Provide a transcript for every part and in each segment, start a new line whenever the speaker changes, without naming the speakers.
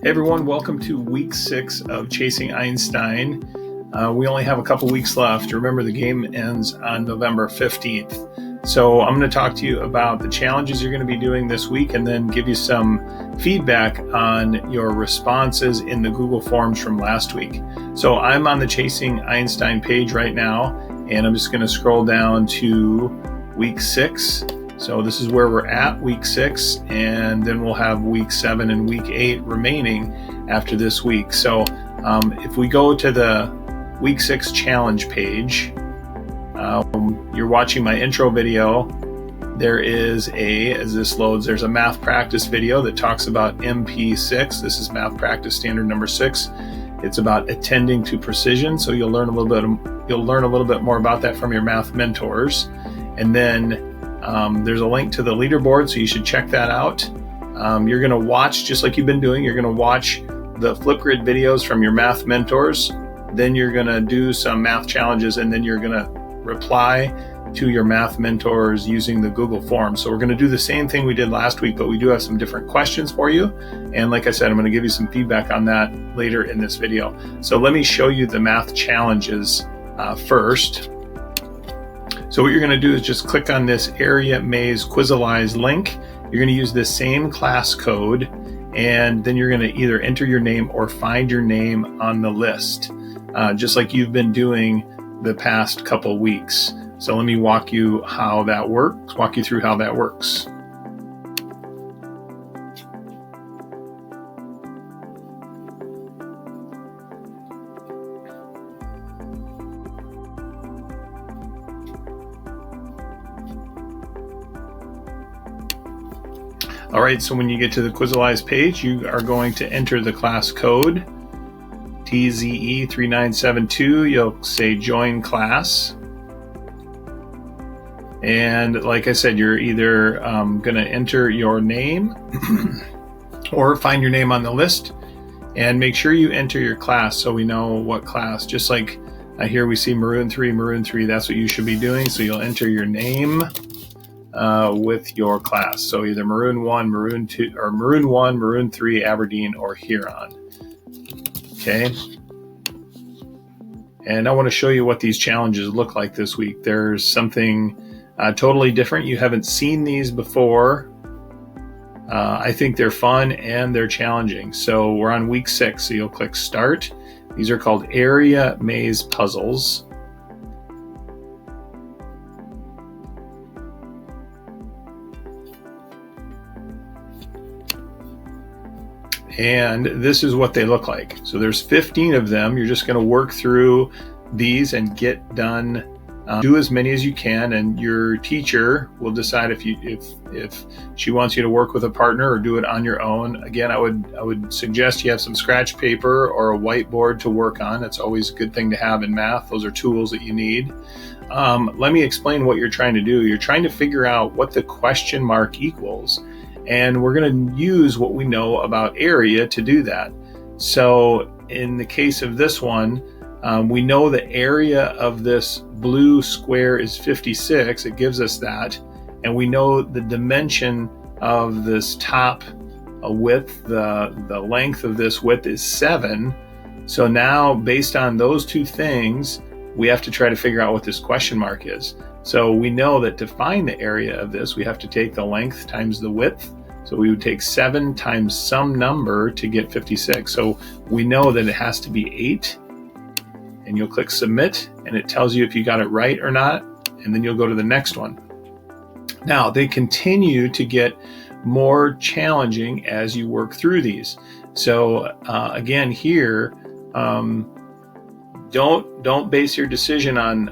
Hey everyone, welcome to week 6 of Chasing Einstein. We only have a couple weeks left. Remember, the game ends on November 15th. So I'm going to talk to you about the challenges you're going to be doing this week and then give you some feedback on your responses in the Google Forms from last week. So I'm on the Chasing Einstein page right now, and I'm just going to scroll down to week 6. So this is where we're at, week 6, and then we'll have week 7 and week 8 remaining after this week. So if we go to the week 6 challenge page, you're watching my intro video. There is as this loads, there's a math practice video that talks about MP6. This is math practice standard number 6. It's about attending to precision. So you'll learn a little bit more about that from your math mentors. And then there's a link to the leaderboard, so you should check that out. You're going to watch, just like you've been doing, you're going to watch the Flipgrid videos from your math mentors. Then you're going to do some math challenges, and then you're going to reply to your math mentors using the Google Forms. So we're going to do the same thing we did last week, but we do have some different questions for you. And like I said, I'm going to give you some feedback on that later in this video. So let me show you the math challenges first. So what you're going to do is just click on this Area Maze Quizalize link. You're going to use this same class code, and then you're going to either enter your name or find your name on the list, just like you've been doing the past couple weeks. So let me walk you through how that works. All right, so when you get to the Quizalize page, you are going to enter the class code, TZE3972. You'll say join class. And like I said, you're either going to enter your name or find your name on the list. And make sure you enter your class so we know what class. Just like here we see Maroon 3, that's what you should be doing. So you'll enter your name with your class. So either Maroon 1, Maroon 2, or Maroon 1, Maroon 3, Aberdeen, or Huron. Okay. And I want to show you what these challenges look like this week. There's something totally different. You haven't seen these before. I think they're fun and they're challenging. So we're on week 6. So you'll click Start. These are called Area Maze Puzzles. And this is what they look like. So there's 15 of them. You're just going to work through these and get done. Do as many as you can, and your teacher will decide if she wants you to work with a partner or do it on your own. Again, I would suggest you have some scratch paper or a whiteboard to work on. That's always a good thing to have in math. Those are tools that you need. Let me explain what you're trying to do. You're trying to figure out what the question mark equals. And we're going to use what we know about area to do that. So in the case of this one, we know the area of this blue square is 56. It gives us that. And we know the dimension of this top width, the length of this width is 7. So now, based on those two things, we have to try to figure out what this question mark is. So we know that to find the area of this, we have to take the length times the width. So we would take 7 times some number to get 56. So we know that it has to be 8. And you'll click Submit, and it tells you if you got it right or not. And then you'll go to the next one. Now, they continue to get more challenging as you work through these. So again, here, don't base your decision on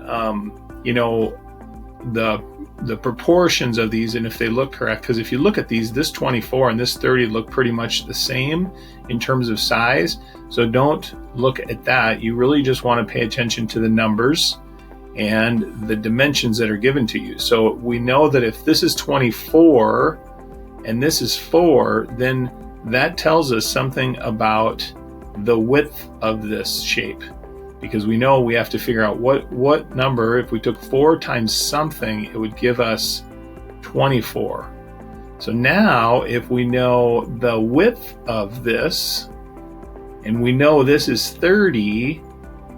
the proportions of these and if they look correct, because if you look at these, this 24 and this 30 look pretty much the same in terms of size. So don't look at that. You really just want to pay attention to the numbers and the dimensions that are given to you. So we know that if this is 24 and this is 4, then that tells us something about the width of this shape. Because we know we have to figure out what number, if we took 4 times something, it would give us 24. So now if we know the width of this, And we know this is 30.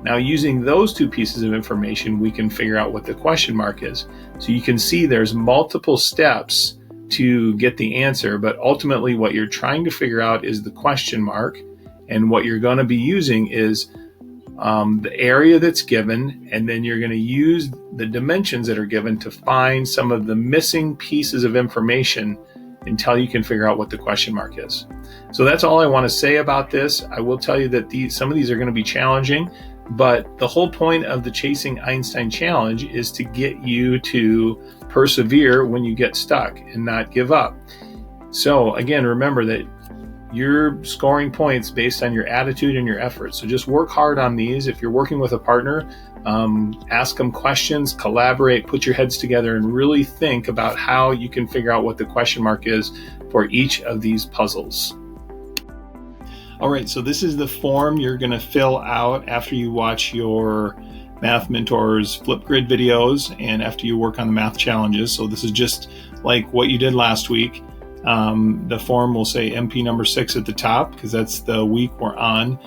Now, using those two pieces of information, we can figure out what the question mark is. So you can see there's multiple steps to get the answer, but ultimately what you're trying to figure out is the question mark. And what you're going to be using is the area that's given, and then you're going to use the dimensions that are given to find some of the missing pieces of information until you can figure out what the question mark is. So that's all I want to say about this. I will tell you that some of these are going to be challenging, but the whole point of the Chasing Einstein Challenge is to get you to persevere when you get stuck and not give up. So again, remember that you're scoring points based on your attitude and your effort. So just work hard on these. If you're working with a partner, ask them questions, collaborate, put your heads together, and really think about how you can figure out what the question mark is for each of these puzzles. All right, so this is the form you're going to fill out after you watch your Math Mentors Flipgrid videos and after you work on the math challenges. So this is just like what you did last week. The form will say MP number 6 at the top because that's the week we're on.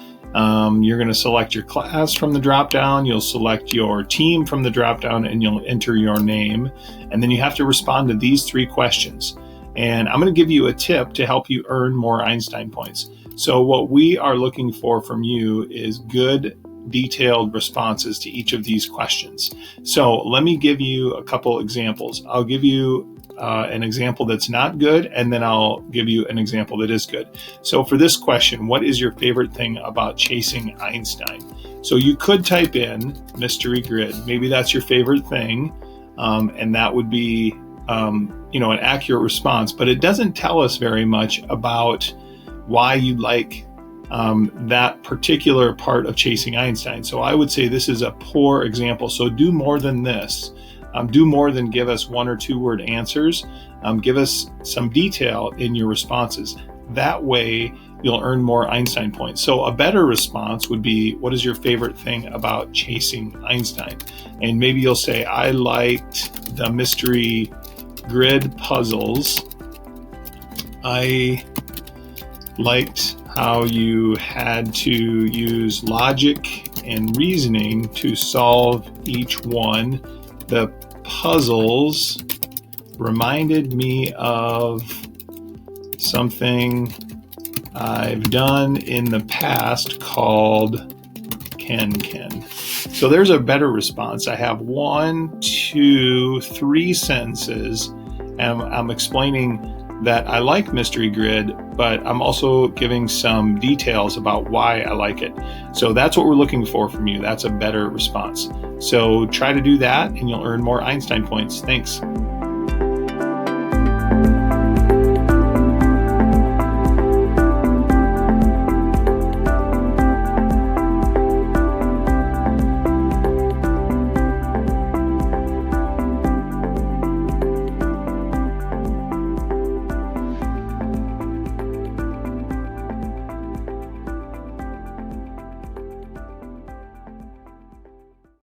You're going to select your class from the drop down. You'll select your team from the drop down and you'll enter your name. And then you have to respond to these 3 questions. And I'm going to give you a tip to help you earn more Einstein points. So what we are looking for from you is good, detailed responses to each of these questions. So let me give you a couple examples. I'll give you an example that's not good, and then I'll give you an example that is good. So for this question, what is your favorite thing about chasing Einstein? So you could type in mystery grid. Maybe that's your favorite thing, and that would be an accurate response, but it doesn't tell us very much about why you like that particular part of chasing Einstein. So I would say this is a poor example. So do more than this. Do more than give us 1 or 2 word answers. Give us some detail in your responses. That way you'll earn more Einstein points. So a better response would be, what is your favorite thing about chasing Einstein? And maybe you'll say, I liked the mystery grid puzzles. I liked how you had to use logic and reasoning to solve each one. The puzzles reminded me of something I've done in the past called Ken. So there's a better response. I have 1, 2, 3 sentences, and I'm explaining that I like Mystery Grid, but I'm also giving some details about why I like it. So that's what we're looking for from you. That's a better response. So try to do that and you'll earn more Einstein points. Thanks.